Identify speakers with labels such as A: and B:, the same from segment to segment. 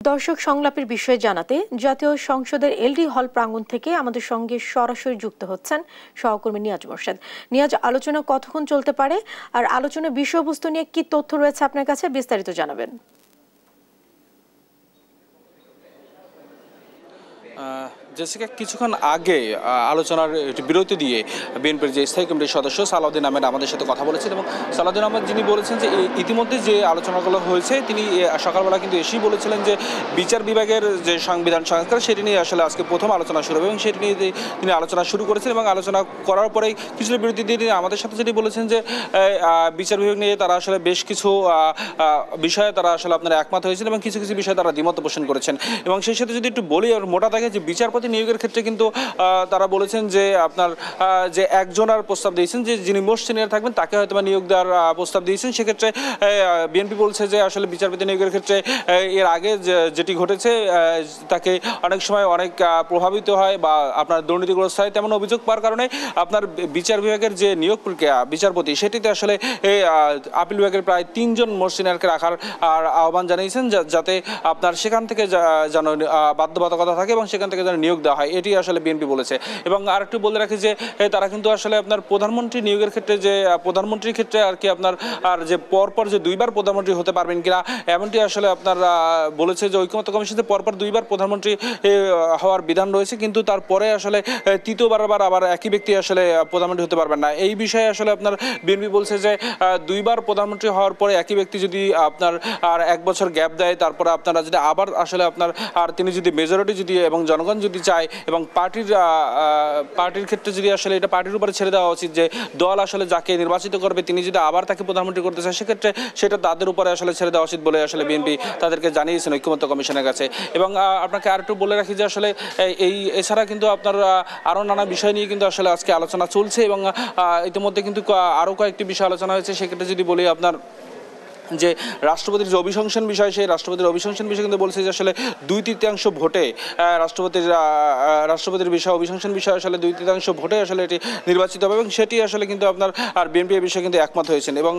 A: দর্শক সংলাপের বিষয়ে জানাতে জাতীয় সংসদের এলডি হল প্রাঙ্গণ থেকে আমাদের সঙ্গে সরাসরি যুক্ত হচ্ছেন সহকর্মী নিয়াজ মোর্শেদ। নিয়াজ, আলোচনা কতক্ষণ চলতে পারে আর আলোচনার বিষয়বস্তু নিয়ে কি তথ্য রয়েছে আপনার কাছে, বিস্তারিত জানাবেন।
B: জেসিকা, কিছুক্ষণ আগে আলোচনার বিরতি দিয়ে বিএনপির যে স্থায়ী কমিটির সদস্য সালাউদ্দিন আহমেদ আমাদের সাথে কথা বলেছেন এবং সালাউদ্দিন আহমেদ যিনি বলেছেন যে ইতিমধ্যে যে আলোচনাগুলো হয়েছে তিনি সকালবেলা কিন্তু এসেই বলেছিলেন যে বিচার বিভাগের যে সংবিধান সংস্কার সেটি নিয়ে আসলে আজকে প্রথম আলোচনা শুরু হবে এবং সেটি নিয়ে তিনি আলোচনা শুরু করেছেন এবং আলোচনা করার পরেই কিছুটা বিরতি দিয়ে তিনি আমাদের সাথে যেটি বলেছেন যে বিচার বিভাগ নিয়ে তারা আসলে বেশ কিছু বিষয়ে তারা আসলে আপনারা একমত হয়েছেন এবং কিছু কিছু বিষয়ে তারা দ্বিমত পোষণ করেছেন এবং সেই সাথে যদি একটু বলি আর মোটা থাকে যে বিচারপতি নিয়োগের ক্ষেত্রে কিন্তু তারা বলেছেন যে আপনার যে একজনের প্রস্তাব দিয়েছেন যে যিনি মোস্ট সিনিয়র থাকবেন তাকে হয়তো নিয়োগ দেওয়ার প্রস্তাব দিয়েছেন। সেক্ষেত্রে বিএনপি বলছে যে আসলে বিচারপতি নিয়োগের ক্ষেত্রে এর আগে যেটি ঘটেছে তাকে অনেক সময় অনেক প্রভাবিত হয় বা আপনার দুর্নীতিগ্রস্ত হয় তেমন অভিযোগ পাওয়ার কারণে আপনার বিচার বিভাগের যে নিয়োগ প্রক্রিয়া বিচারপতি সেটিতে আসলে আপিল বিভাগের প্রায় 3 জন মোস্ট সিনিয়রকে রাখার আহ্বান জানিয়েছেন যাতে আপনার সেখান থেকে যেন বাধ্যবাধকতা থাকে এবং সেখান থেকে যেন নিয়োগ দেওয়া হয়, এটি আসলে বিএনপি বলেছে। এবং আরেকটু বলে রাখি যে তারা কিন্তু আসলে আপনার প্রধানমন্ত্রী নিয়োগের ক্ষেত্রে যে প্রধানমন্ত্রীর ক্ষেত্রে আর কি আপনার আর যে পরপর যে 2বার প্রধানমন্ত্রী হতে পারবেন কিনা এমনটি আসলে আপনার বলেছে যে ঐকমত্য কমিশনে পরপর 2বার প্রধানমন্ত্রী হওয়ার বিধান রয়েছে, কিন্তু তারপরে আসলে তৃতীয়বার আবার একই ব্যক্তি আসলে প্রধানমন্ত্রী হতে পারবেন না। এই বিষয়ে আসলে আপনার বিএনপি বলছে যে 2বার প্রধানমন্ত্রী হওয়ার পরে একই ব্যক্তি যদি আপনার আর 1 বছর গ্যাপ দেয় তারপরে আপনারা যদি আবার আসলে আপনার আর তিনি যদি মেজরিটি যদি এবং জনগণ যদি চায় এবং পার্টির ক্ষেত্রে যদি আসলে এটা পার্টির উপরে ছেড়ে দেওয়া উচিত যে দল আসলে যাকে নির্বাচিত করবে তিনি যদি আবার তাকে প্রধানমন্ত্রী করতে চায় সেক্ষেত্রে সেটা তাদের উপরে আসলে ছেড়ে দেওয়া উচিত বলে আসলে বিএনপি তাদেরকে জানিয়েছেন ঐকমত্য কমিশনের কাছে। এবং আপনাকে আরেকটু বলে রাখি যে আসলে এছাড়া কিন্তু আপনার আরও নানা বিষয় নিয়ে কিন্তু আসলে আজকে আলোচনা চলছে এবং ইতিমধ্যে কিন্তু আরও কয়েকটি বিষয় আলোচনা হয়েছে। সেক্ষেত্রে যদি বলি আপনার যে রাষ্ট্রপতির যে অভিশংসন বিষয় সেই রাষ্ট্রপতির অভিশংসন বিষয় কিন্তু বলছে যে আসলে 2/3 ভোটে রাষ্ট্রপতির বিষয় অভিশংসন বিষয় আসলে 2/3 ভোটে আসলে এটি নির্বাচিত হবে এবং সেটি আসলে কিন্তু আপনার আর বিএনপি এ বিষয়ে কিন্তু একমত হয়েছেন। এবং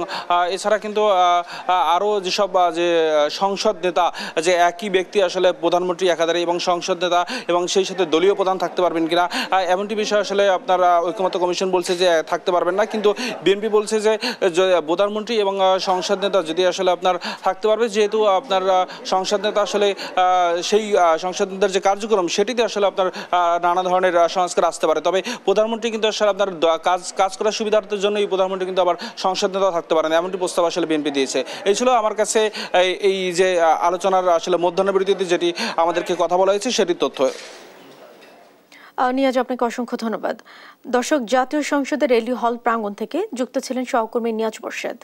B: এছাড়া কিন্তু আরও যেসব যে সংসদ নেতা যে একই ব্যক্তি আসলে প্রধানমন্ত্রী একাধারে এবং সংসদ নেতা এবং সেই সাথে দলীয় প্রধান থাকতে পারবেন কিনা এমনটি বিষয় আসলে আপনার ঐকমত্য কমিশন বলছে যে থাকতে পারবেন না, কিন্তু বিএনপি বলছে যে প্রধানমন্ত্রী এবং সংসদ নেতা যদি আসলে আপনার থাকতে পারবে, যেহেতু আপনার সংসদ নেতা আসলে সেই সংসদ নেতার যে কার্যক্রম সেটিতে আসলে আপনার নানা ধরনের সংস্কার আসতে পারে, তবে প্রধানমন্ত্রী কিন্তু আসলে আপনার কাজ করার সুবিধার্থের জন্য এই প্রধানমন্ত্রী কিন্তু আবার সংসদ নেতা থাকতে পারেন এমনটি প্রস্তাব আসলে বিএনপি দিয়েছে। এই ছিল আমার কাছে এই যে আলোচনার আসলে মধ্যাহ্ন বিরতিতে যেটি আমাদেরকে কথা বলা হয়েছে সেটির তথ্য।
A: নিয়াজ, আপনাকে অসংখ্য ধন্যবাদ। দর্শক, জাতীয় সংসদের এলডি হল প্রাঙ্গণ থেকে যুক্ত ছিলেন সহকর্মী নিয়াজ মোর্শেদ।